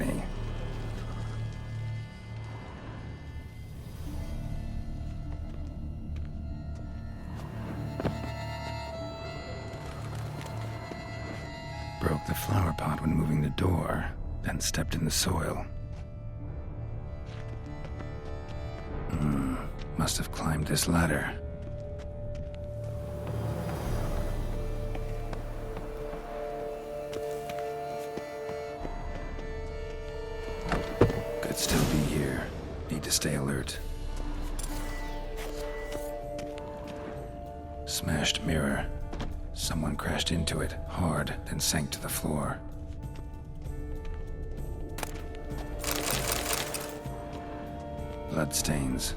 destiny. Broke the flower pot when moving the door, then stepped in the soil. Must have climbed this ladder. Could still be here. Need to stay alert. Smashed mirror. Someone crashed into it, hard, then sank to the floor. Bloodstains.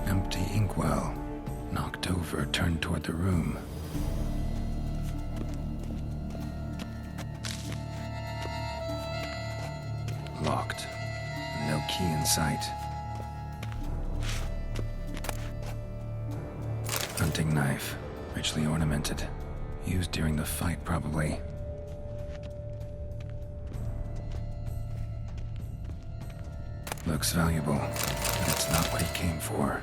Empty inkwell. Knocked over, turned toward the room. Locked. No key in sight. Hunting knife. Richly ornamented. Used during the fight, probably. Looks valuable, but it's not what he came for.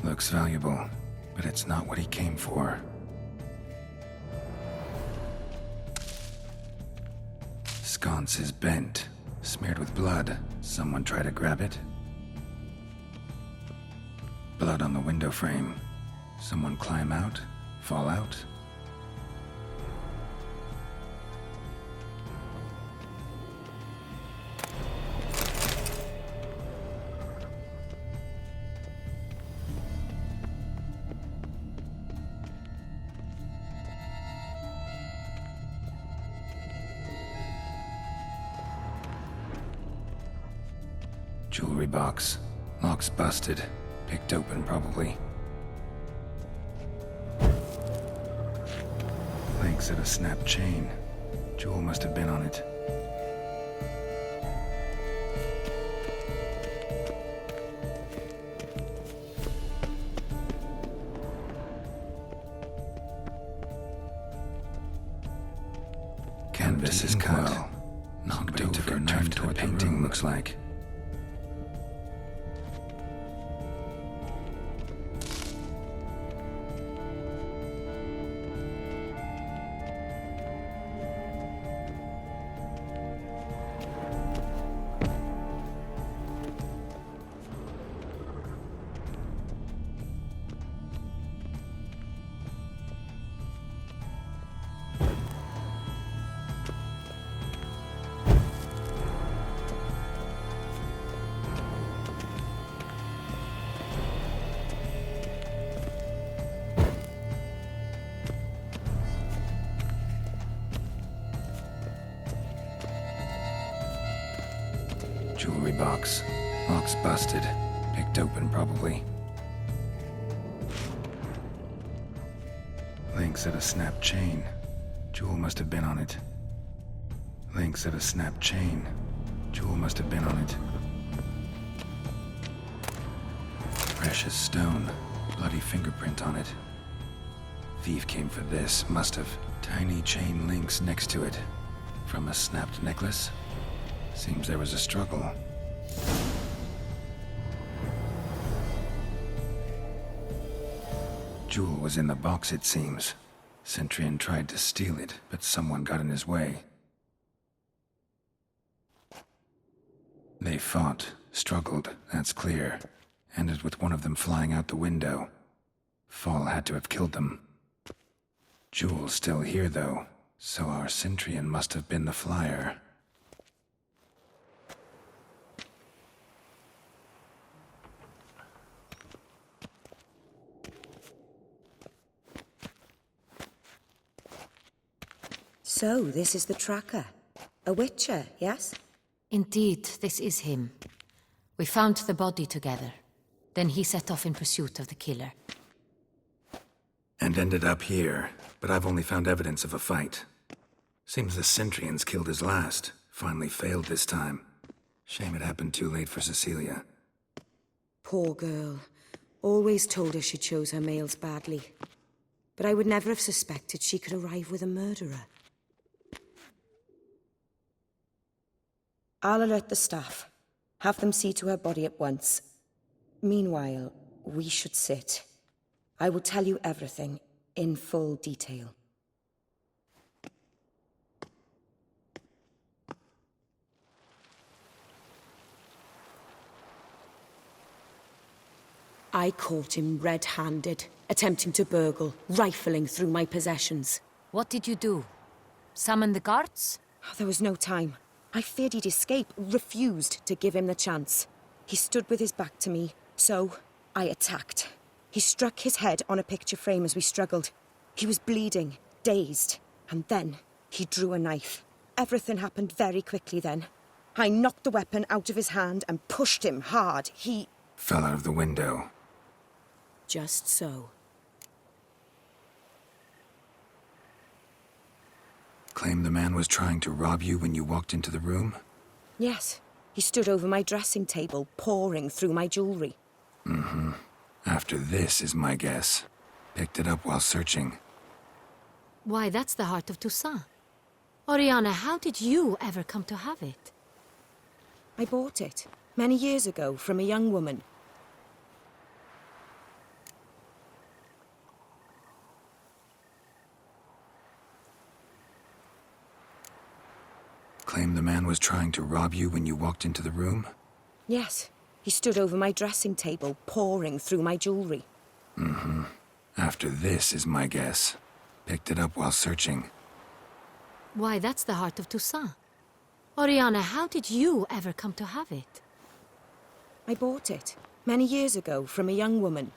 Looks valuable, but it's not what he came for. Sconce is bent, smeared with blood. Someone try to grab it? Blood on the window frame. Someone climb out? Fall out? Jewelry box. Lock's busted. Picked open, probably. Links at a snapped chain. Jewel must have been on it. Canvas is cut. Knocked over, turned toward the painting, looks like. Jewelry box. Lock's busted. Picked open, probably. Links at a snapped chain. Jewel must have been on it. Links at a snapped chain. Jewel must have been on it. Precious stone. Bloody fingerprint on it. Thief came for this, must have. Tiny chain links next to it. From a snapped necklace? Seems there was a struggle. Jewel was in the box, it seems. Centurion tried to steal it, but someone got in his way. They fought, struggled, that's clear. Ended with one of them flying out the window. Fall had to have killed them. Jewel's still here, though, so our Centurion must have been the flyer. So, this is the tracker. A witcher, yes? Indeed, this is him. We found the body together. Then he set off in pursuit of the killer. And ended up here, but I've only found evidence of a fight. Seems the Centurions killed his last. Finally failed this time. Shame it happened too late for Cecilia. Poor girl. Always told her she chose her males badly. But I would never have suspected she could arrive with a murderer. I'll alert the staff. Have them see to her body at once. Meanwhile, we should sit. I will tell you everything, in full detail. I caught him red-handed, attempting to burgle, rifling through my possessions. What did you do? Summon the guards? There was no time. I feared he'd escape, refused to give him the chance. He stood with his back to me, so I attacked. He struck his head on a picture frame as we struggled. He was bleeding, dazed, and then he drew a knife. Everything happened very quickly then. I knocked the weapon out of his hand and pushed him hard. He Fell out of the window. just so. Claim the man was trying to rob you when you walked into the room? Yes, he stood over my dressing table, pouring through my jewelry. After this is my guess. Picked it up while searching. Why, that's the heart of Toussaint. Oriana, how did you ever come to have it? I bought it, many years ago, from a young woman. Claim the man was trying to rob you when you walked into the room? Yes, he stood over my dressing table, pouring through my jewelry. After this is my guess. Picked it up while searching. Why, that's the heart of Toussaint. Oriana, how did you ever come to have it? I bought it, many years ago, from a young woman.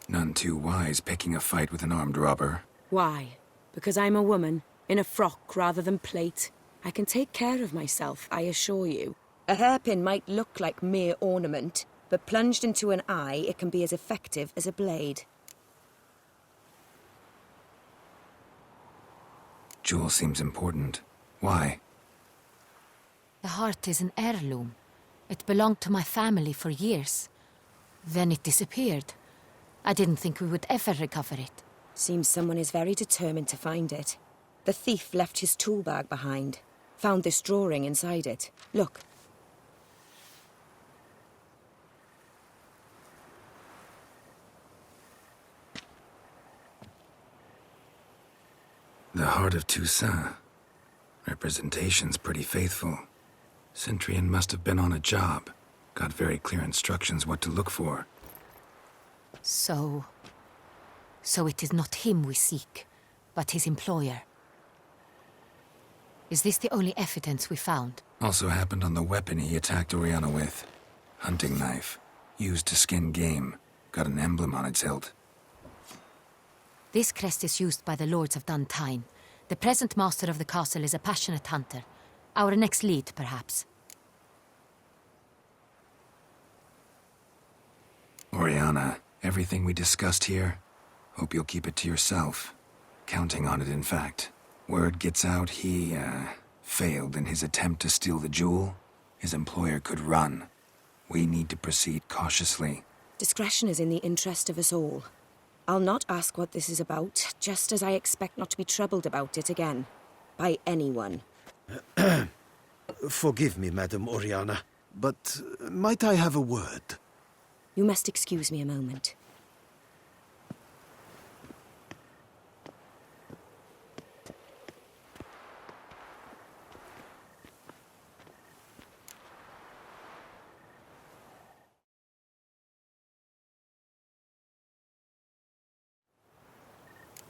None too wise picking a fight with an armed robber. Why? Because I'm a woman, in a frock rather than plate. I can take care of myself, I assure you. A hairpin might look like mere ornament, but plunged into an eye, it can be as effective as a blade. Jewel seems important. Why? The heart is an heirloom. It belonged to my family for years. Then it disappeared. I didn't think we would ever recover it. Seems someone is very determined to find it. The thief left his tool bag behind. Found this drawing inside it. Look. The heart of Toussaint. Representation's pretty faithful. Centurion must have been on a job. Got very clear instructions what to look for. So it is not him we seek, but his employer. Is this the only evidence we found? Also happened on the weapon he attacked Oriana with. Hunting knife. Used to skin game. Got an emblem on its hilt. This crest is used by the Lords of Duntine. The present master of the castle is a passionate hunter. Our next lead, perhaps. Oriana, everything we discussed here, hope you'll keep it to yourself. Counting on it, in fact. Word gets out he, failed in his attempt to steal the jewel. His employer could run. We need to proceed cautiously. Discretion is in the interest of us all. I'll not ask what this is about, just as I expect not to be troubled about it again. By anyone. Forgive me, Madam Oriana, but might I have a word? You must excuse me a moment.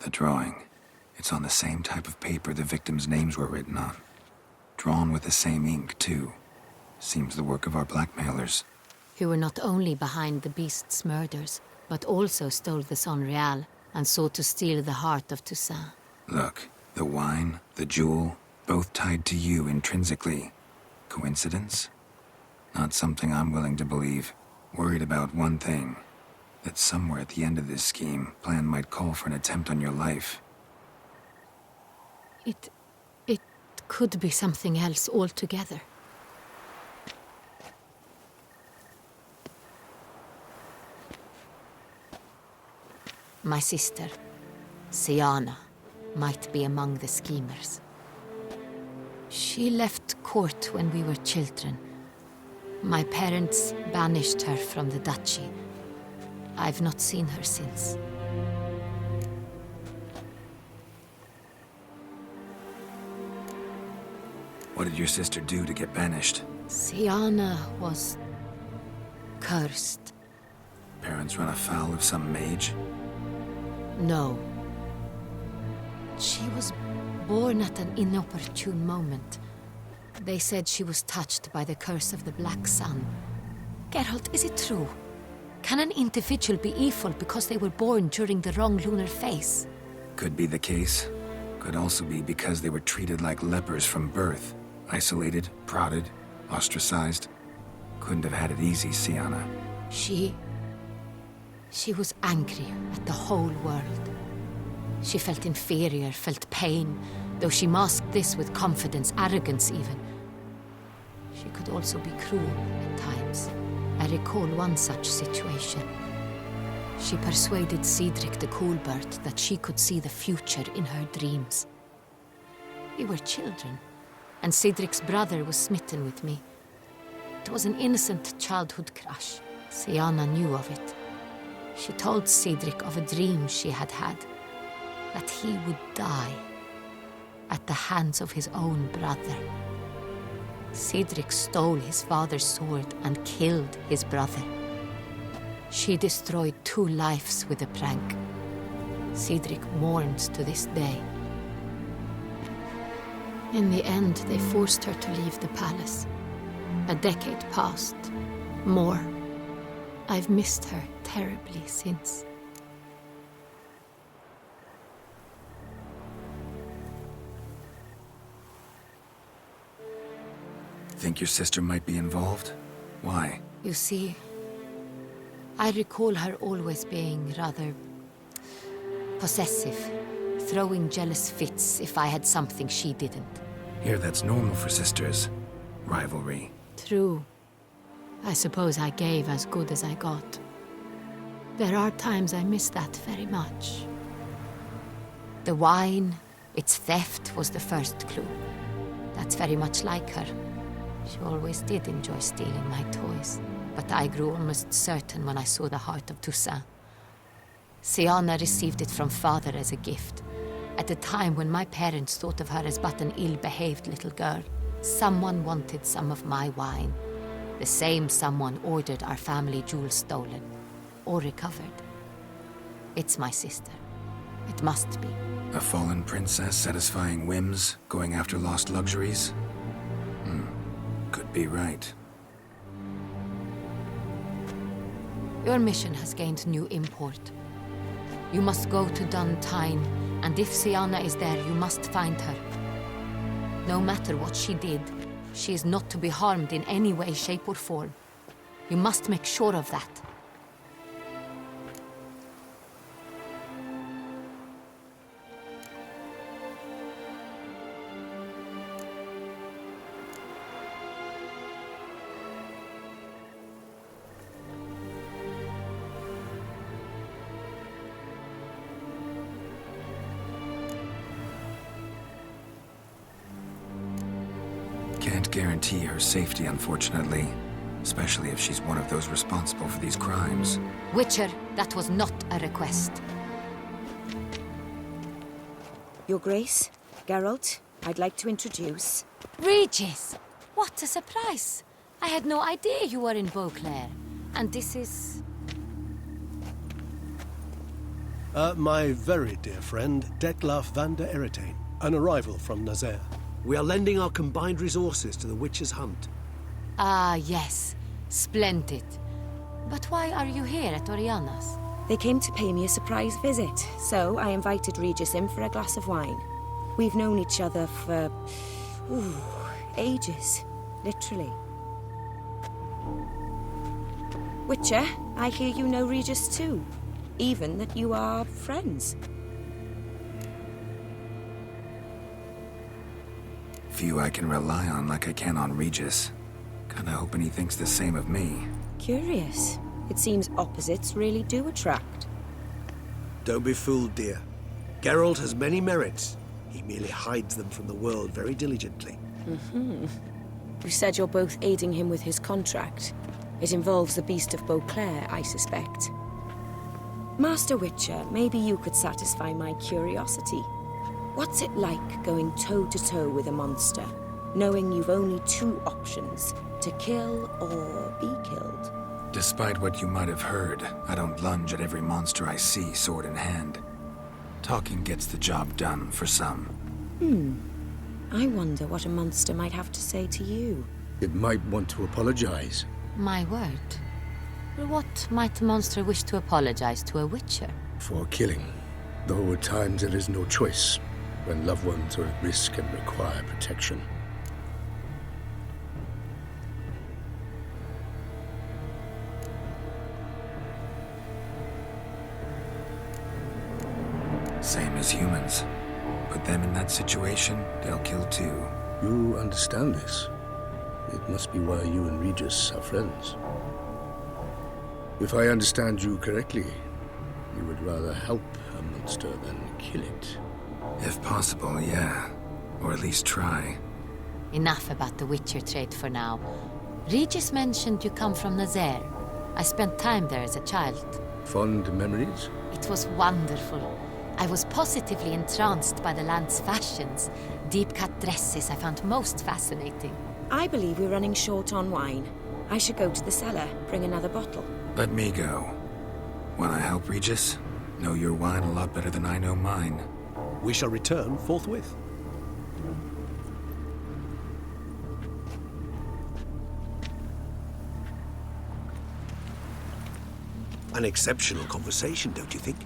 The drawing. It's on the same type of paper the victims' names were written on. Drawn with the same ink, too. Seems the work of our blackmailers. Who were not only behind the beast's murders, but also stole the Son Real and sought to steal the heart of Toussaint. Look, the wine, the jewel, both tied to you intrinsically. Coincidence? Not something I'm willing to believe. Worried about one thing. That somewhere at the end of this scheme, plan might call for an attempt on your life. It could be something else altogether. My sister, Siana, might be among the schemers. She left court when we were children. My parents banished her from the duchy. I've not seen her since. What did your sister do to get banished? Siana was cursed. Parents run afoul of some mage? No. She was born at an inopportune moment. They said she was touched by the curse of the Black Sun. Geralt, is it true? Can an individual be evil because they were born during the wrong lunar phase? Could be the case. Could also be because they were treated like lepers from birth. Isolated, prodded, ostracized. Couldn't have had it easy, Siana. She was angry at the whole world. She felt inferior, felt pain, though she masked this with confidence, arrogance even. She could also be cruel at times. I recall one such situation. She persuaded Cedric the Coolbert that she could see the future in her dreams. We were children, and Cedric's brother was smitten with me. It was an innocent childhood crush. Siana knew of it. She told Cedric of a dream she had had, that he would die at the hands of his own brother. Cedric stole his father's sword and killed his brother. She destroyed 2 lives with a prank. Cedric mourns to this day. In the end, they forced her to leave the palace. A decade passed. More. I've missed her terribly since. Think your sister might be involved? Why? You see, I recall her always being rather possessive, throwing jealous fits if I had something she didn't. Here, that's normal for sisters. Rivalry. True. I suppose I gave as good as I got. There are times I miss that very much. The wine, its theft, was the first clue. That's very much like her. She always did enjoy stealing my toys, but I grew almost certain when I saw the heart of Toussaint. Siana received it from father as a gift, at a time when my parents thought of her as but an ill-behaved little girl. Someone wanted some of my wine. The same someone ordered our family jewels stolen, or recovered. It's my sister. It must be. A fallen princess satisfying whims, going after lost luxuries? Could be right. Your mission has gained new import. You must go to Dun Tine, and if Siana is there, you must find her. No matter what she did, she is not to be harmed in any way, shape, or form. You must make sure of that. Can't guarantee her safety, unfortunately. Especially if she's one of those responsible for these crimes. Witcher, that was not a request. Your Grace, Geralt, I'd like to introduce... Regis! What a surprise! I had no idea you were in Beauclair. And this is... My very dear friend, Detlaf van der Eretain, an arrival from Nazaire. We are lending our combined resources to the Witcher's hunt. Ah, yes. Splendid. But why are you here at Oriana's? They came to pay me a surprise visit, so I invited Regis in for a glass of wine. We've known each other for... ages. Literally. Witcher, I hear you know Regis too. Even that you are friends. Few I can rely on like I can on Regis. Kinda hoping he thinks the same of me. Curious. It seems opposites really do attract. Don't be fooled, dear. Geralt has many merits. He merely hides them from the world very diligently. You said you're both aiding him with his contract. It involves the Beast of Beauclair, I suspect. Master Witcher, maybe you could satisfy my curiosity. What's it like going toe-to-toe with a monster, knowing you've only two options, to kill or be killed? Despite what you might have heard, I don't lunge at every monster I see sword in hand. Talking gets the job done for some. I wonder what a monster might have to say to you. It might want to apologize. My word. Well, what might a monster wish to apologize to a witcher? For killing. Though at times there is no choice, when loved ones are at risk and require protection. Same as humans. Put them in that situation, they'll kill too. You understand this. It must be why you and Regis are friends. If I understand you correctly, you would rather help a monster than kill it. If possible, yeah. Or at least try. Enough about the Witcher trade for now. Regis mentioned you come from Nazaire. I spent time there as a child. Fond memories? It was wonderful. I was positively entranced by the land's fashions. Deep-cut dresses I found most fascinating. I believe we're running short on wine. I should go to the cellar, bring another bottle. Let me go. Wanna help, Regis? Know your wine a lot better than I know mine. We shall return forthwith. An exceptional conversation, don't you think?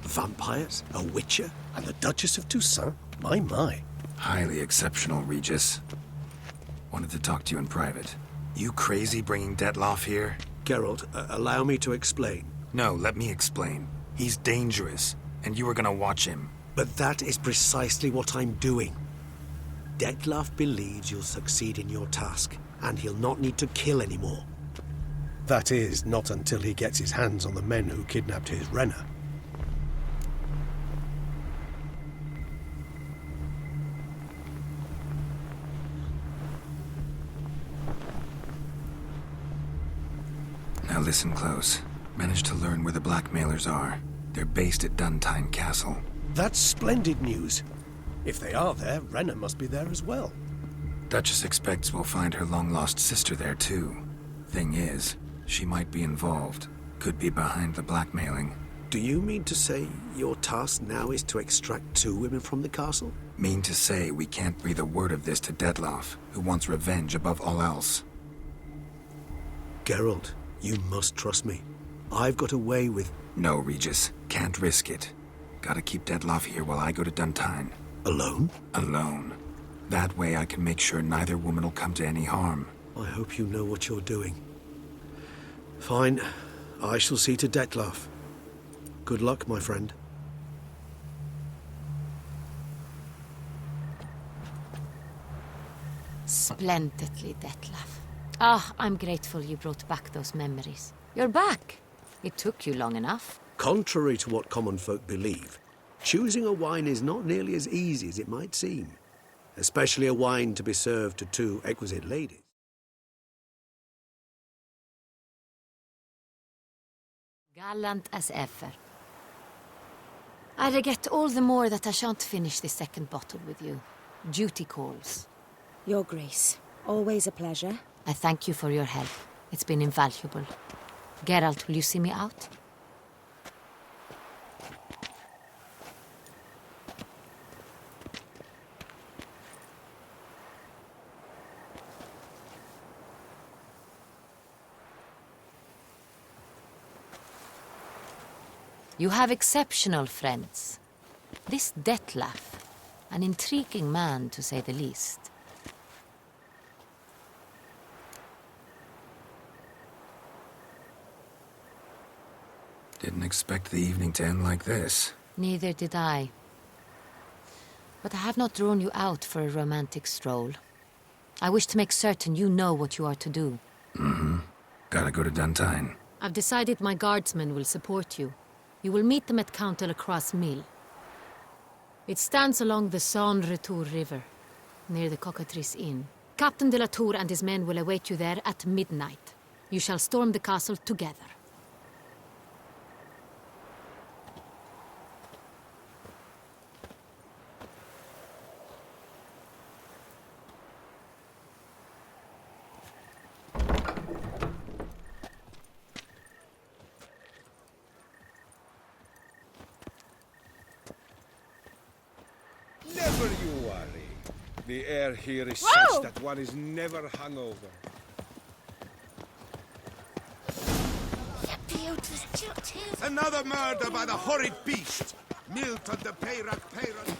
Vampires, a witcher, and the Duchess of Toussaint? My. Highly exceptional, Regis. Wanted to talk to you in private. You crazy bringing Detloff here? Geralt, allow me to explain. No, let me explain. He's dangerous, and you were gonna watch him. But that is precisely what I'm doing. Detlaff believes you'll succeed in your task, and he'll not need to kill anymore. That is, not until he gets his hands on the men who kidnapped his Renna. Now listen close. Managed to learn where the blackmailers are. They're based at Duntine Castle. That's splendid news. If they are there, Renna must be there as well. Duchess expects we'll find her long-lost sister there, too. Thing is, she might be involved. Could be behind the blackmailing. Do you mean to say your task now is to extract two women from the castle? Mean to say we can't breathe a word of this to Detloff, who wants revenge above all else. Geralt, you must trust me. I've got a way with... No, Regis. Can't risk it. Gotta keep Detloff here while I go to Duntine. Alone? Alone. That way I can make sure neither woman will come to any harm. I hope you know what you're doing. Fine. I shall see to Detlaff. Good luck, my friend. Splendidly, Detlaff. Ah, I'm grateful you brought back those memories. You're back. It took you long enough. Contrary to what common folk believe, choosing a wine is not nearly as easy as it might seem. Especially a wine to be served to two exquisite ladies. Gallant as ever. I regret all the more that I shan't finish this second bottle with you. Duty calls. Your Grace, always a pleasure. I thank you for your help. It's been invaluable. Geralt, will you see me out? You have exceptional friends. This Detlaff, an intriguing man to say the least. Didn't expect the evening to end like this. Neither did I. But I have not drawn you out for a romantic stroll. I wish to make certain you know what you are to do. Gotta go to Duntine. I've decided my guardsmen will support you. You will meet them at Count Delacroix' mill. It stands along the Saône-Retour River, near the Cockatrice Inn. Captain de la Tour and his men will await you there at midnight. You shall storm the castle together. Never you worry. The air here is such that one is never hungover. Another murder by the horrid beast! Milton the Peyrac Peyrac.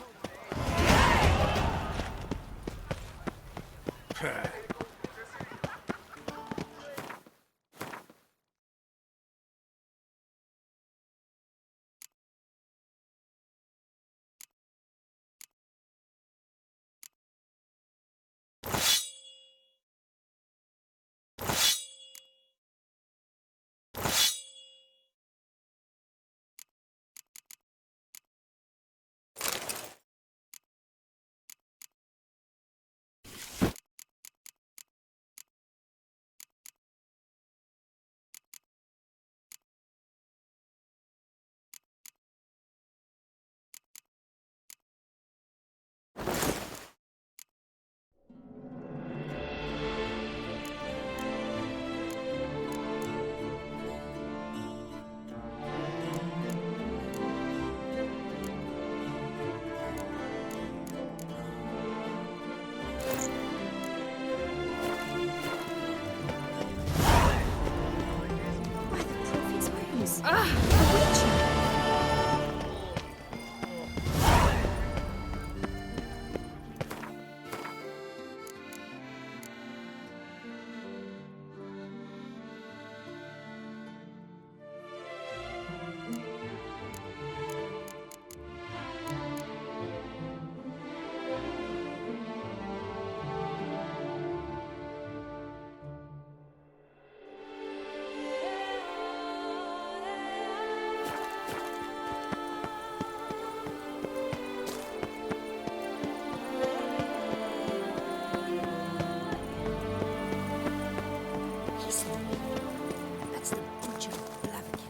By the prophet's wounds. A witcher. That's the butcher of Blaviken.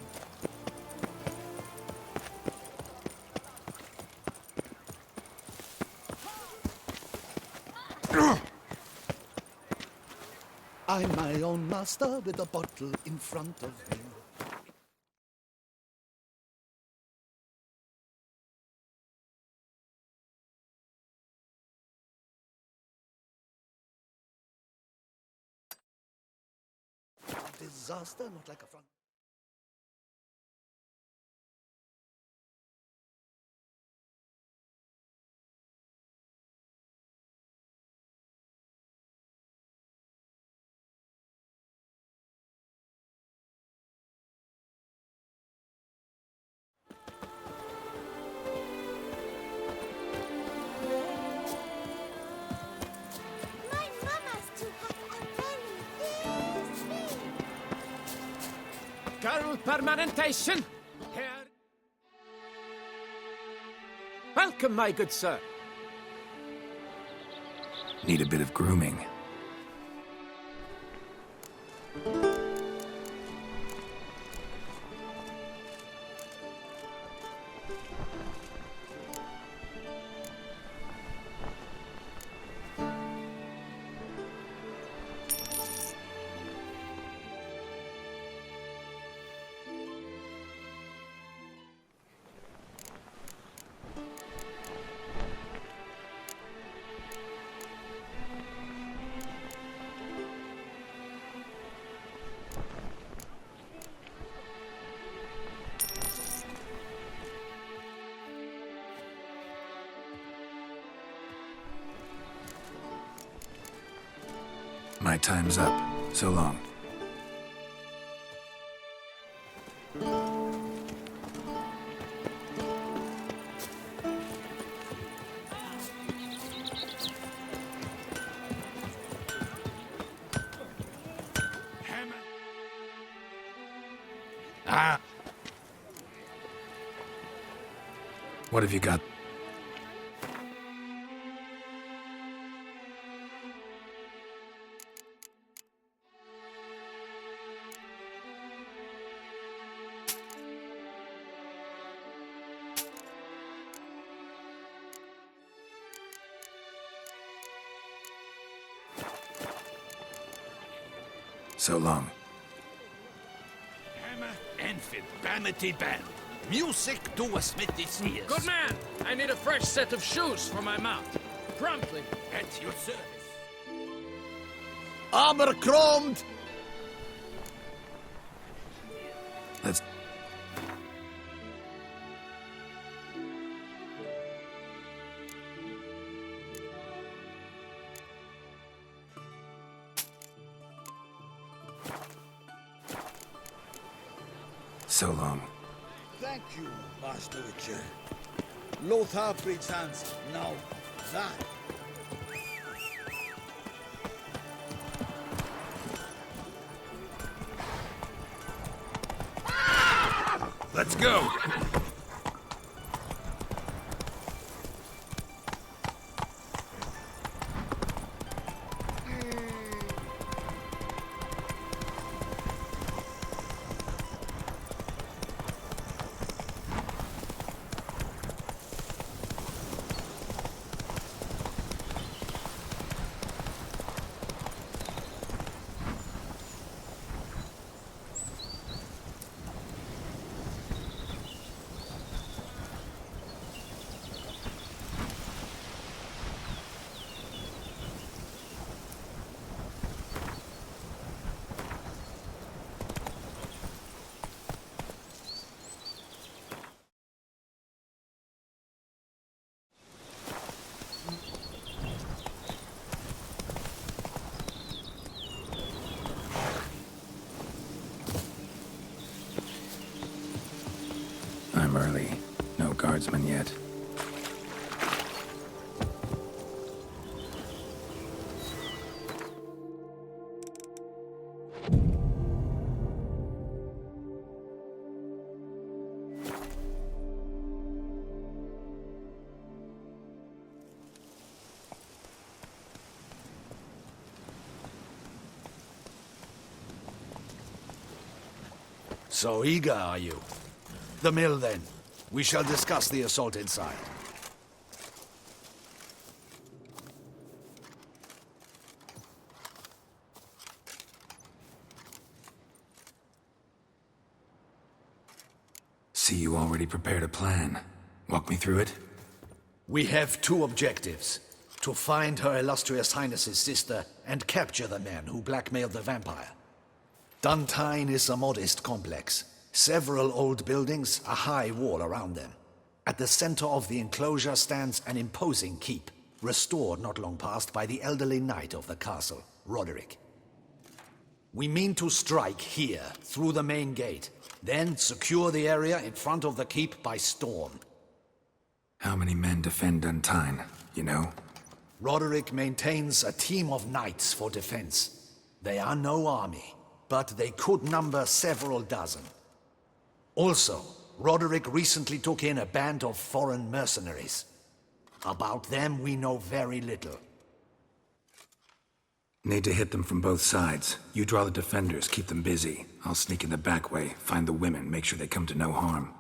I'm my own master with a bottle in front of me. A disaster, not like a front. My mama's to have a very big sleep. Girl permanentation! Here. Welcome, my good sir. Need a bit of grooming. My time's up. So long. What have you got? So long. Hammer, Enfield, Banity Band. Music to a smithy's ears. Good man! I need a fresh set of shoes for my mount. Promptly. At your service. Abercrombed! Let's... So long. Thank you, Master Witcher. Lothar breeds hands. Now, that. Let's go. I'm early. No guardsmen yet. So eager, are you? The mill, then. We shall discuss the assault inside. See, you already prepared a plan. Walk me through it. We have two objectives. To find Her Illustrious Highness's sister and capture the men who blackmailed the vampire. Duntine is a modest complex. Several old buildings, a high wall around them. At the center of the enclosure stands an imposing keep, restored not long past by the elderly knight of the castle, Roderick. We mean to strike here, through the main gate, then secure the area in front of the keep by storm. How many men defend Duntine, you know? Roderick maintains a team of knights for defense. They are no army, but they could number several dozen. Also, Roderick recently took in a band of foreign mercenaries. About them we know very little. Need to hit them from both sides. You draw the defenders, keep them busy. I'll sneak in the back way, find the women, make sure they come to no harm.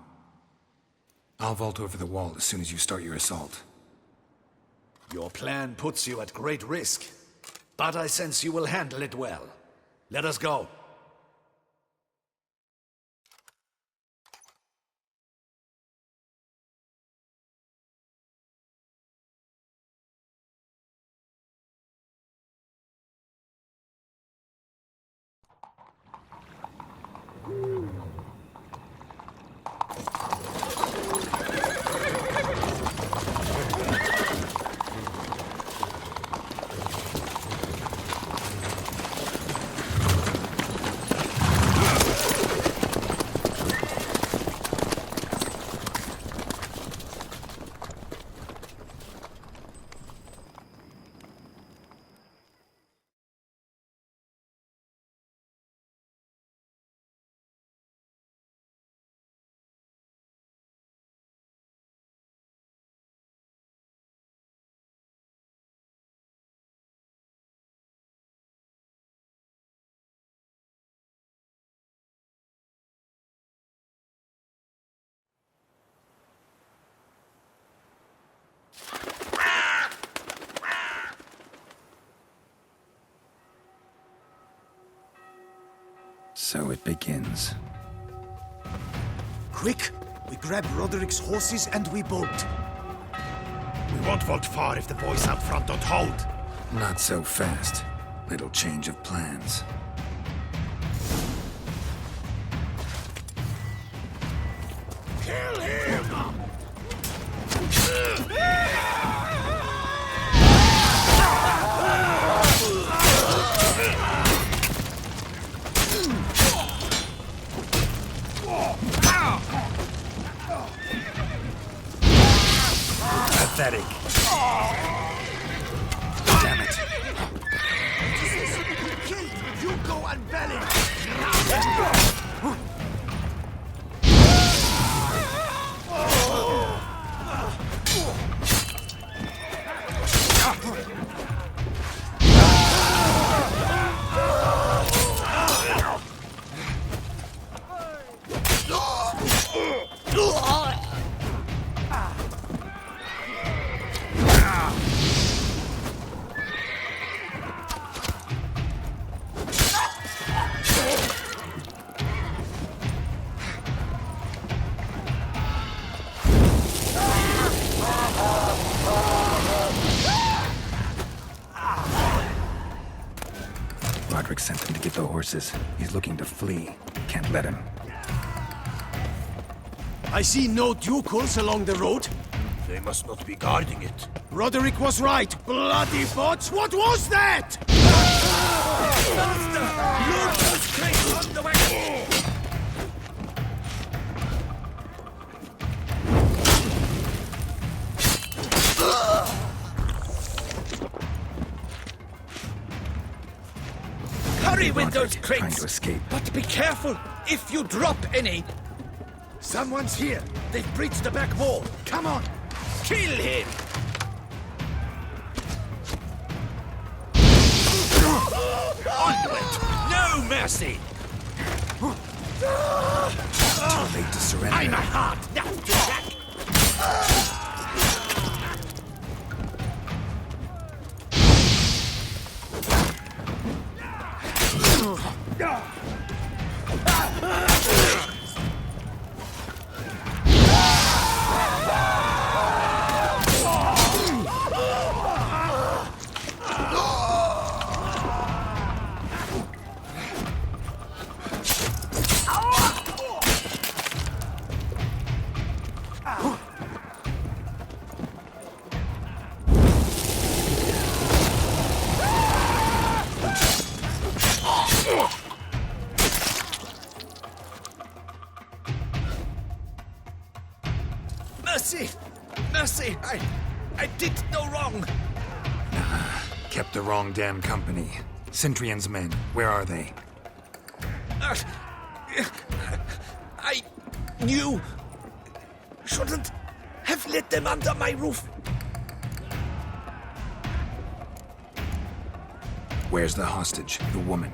I'll vault over the wall as soon as you start your assault. Your plan puts you at great risk, but I sense you will handle it well. Let us go. So it begins. Quick! We grab Roderick's horses and we bolt. We won't vault far if the boys out front don't hold. Not so fast. Little change of plans. Kill him! Pathetic. Damn it. You go and belly! Roderick sent them to get the horses. He's looking to flee. Can't let him. I see no Ducals along the road. They must not be guarding it. Roderick was right. Bloody bots! What was that? Lord those crates on the wagon! Hurry with those Roderick crates! trying to escape. But be careful if you drop any! Someone's here. They've breached the back wall. Come on. Kill him! Onward! No mercy! Too late to surrender. I'm a hard nut to crack! Mercy! Mercy! I did no wrong! Kept the wrong damn company. Centrion's men, where are they? I knew... Shouldn't have let them under my roof. Where's the hostage, the woman?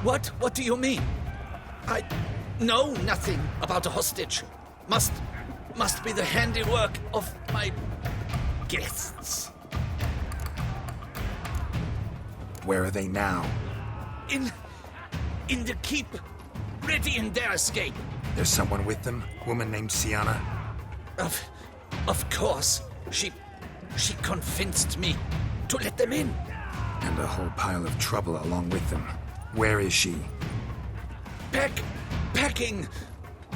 What do you mean? I know nothing about a hostage. Must be the handiwork of my guests. Where are they now? In the keep, ready in their escape. There's someone with them? Woman named Sienna? Of course. She convinced me to let them in. And a whole pile of trouble along with them. Where is she? Packing.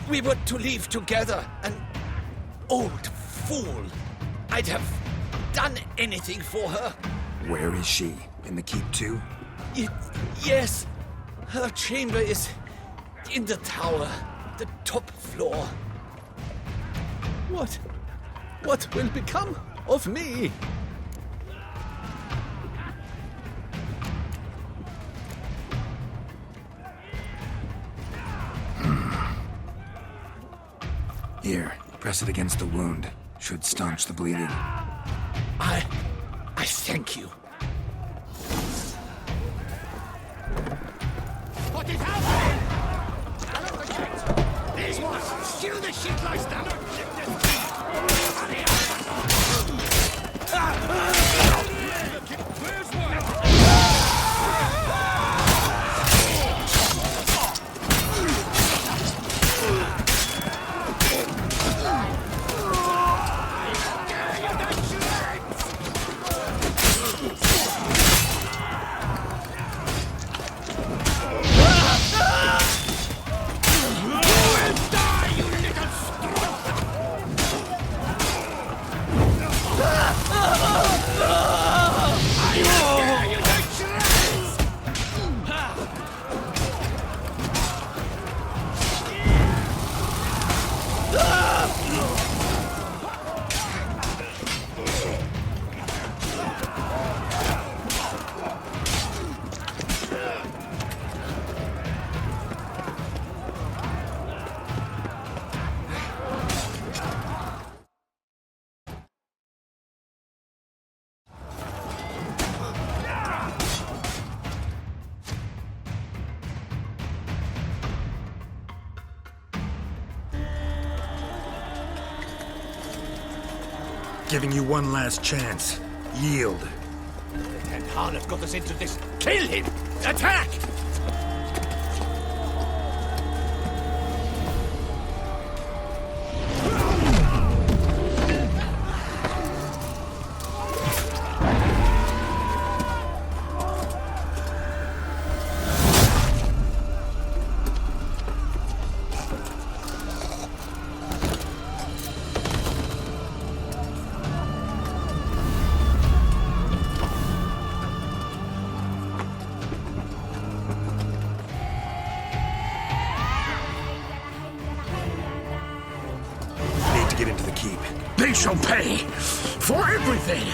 We were to leave together. An old fool. I'd have done anything for her. Where is she? In the keep too? Yes. Her chamber is in the tower, the top floor. What will become of me? Here, press it against the wound. Should staunch the bleeding. I thank you. What is happening? There's one. Kill the shit lies down. Where's one? Giving you one last chance. Yield. The Tenth Harlot got us into this. Kill him! Attack! Get into the keep. They shall pay for everything!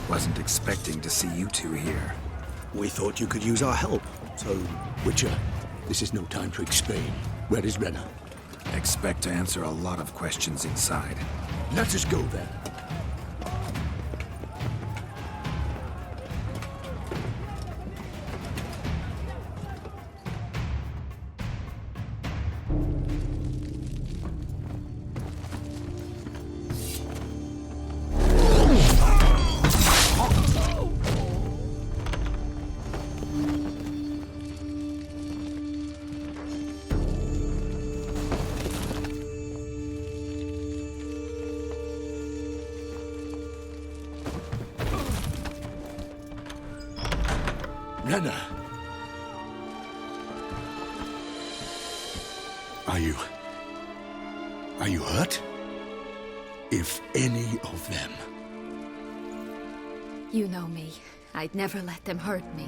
Wasn't expecting to see you two here. We thought you could use our help, so... Witcher, this is no time to explain. Where is Renna? Expect to answer a lot of questions inside. Let us go then. Renna! Are you hurt? If any of them. You know me. I'd never let them hurt me.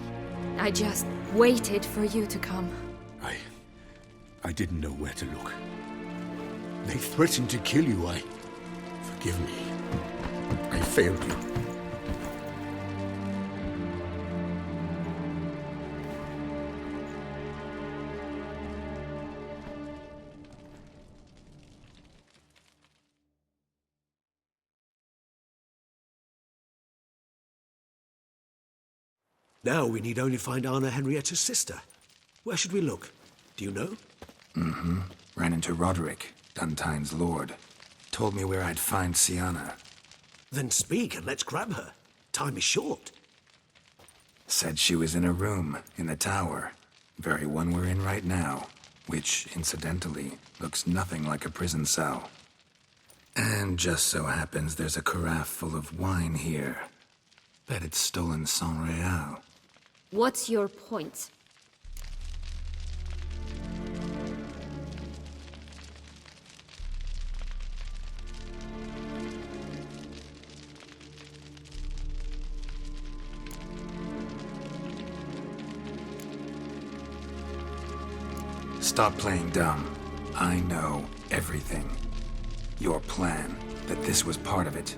I just waited for you to come. I didn't know where to look. They threatened to kill you. Forgive me. I failed you. Now we need only find Anna Henrietta's sister. Where should we look? Do you know? Mm-hmm. Ran into Roderick, Duntine's lord. Told me where I'd find Sienna. Then speak and let's grab her. Time is short. Said she was in a room in the tower. Very one we're in right now. Which, incidentally, looks nothing like a prison cell. And just so happens there's a carafe full of wine here. Bet it's stolen San Real. What's your point? Stop playing dumb. I know everything. Your plan, that this was part of it.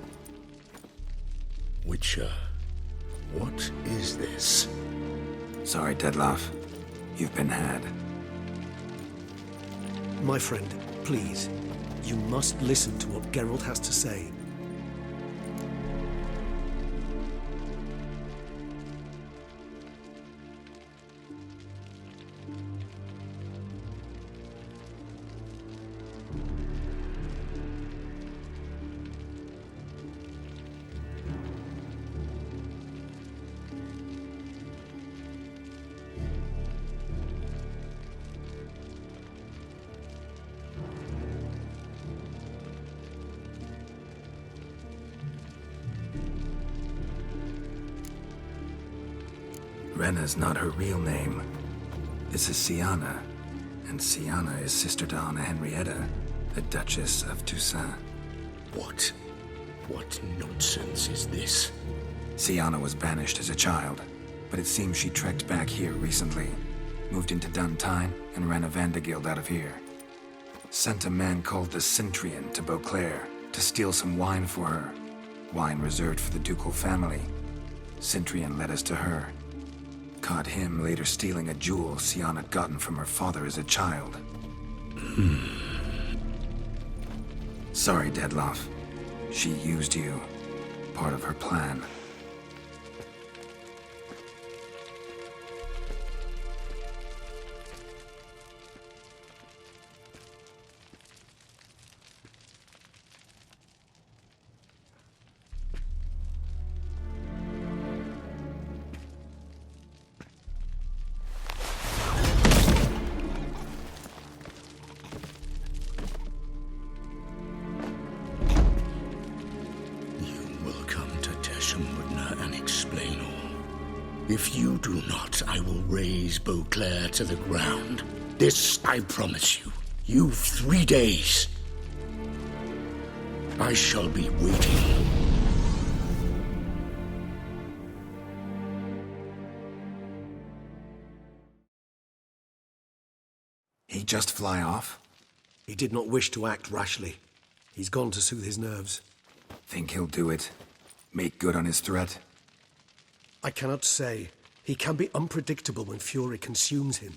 Witcher, what is this? Sorry, Dettlaff. You've been had. My friend, please. You must listen to what Geralt has to say. Renna's not her real name. This is Sienna, and And Sienna is sister to Anna Henrietta, the Duchess of Toussaint. What? What nonsense is this? Sienna was banished as a child, but it seems she trekked back here recently, moved into Duntine, and ran a Vanderguild out of here. Sent a man called the Centrian to Beauclair to steal some wine for her. Wine reserved for the ducal family. Centrian led us to her. Caught him later stealing a jewel Sienna had gotten from her father as a child. Sorry, Dedloff. She used you. Part of her plan. If you do not, I will raze Beauclair to the ground. This I promise you. You've 3 days. I shall be waiting. He just fly off? He did not wish to act rashly. He's gone to soothe his nerves. Think he'll do it? Make good on his threat? I cannot say. He can be unpredictable when fury consumes him.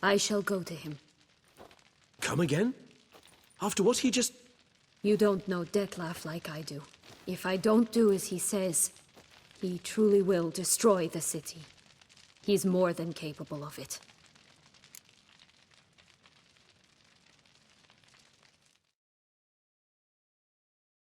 I shall go to him. Come again? After what he just... You don't know Dettlaff like I do. If I don't do as he says, he truly will destroy the city. He's more than capable of it.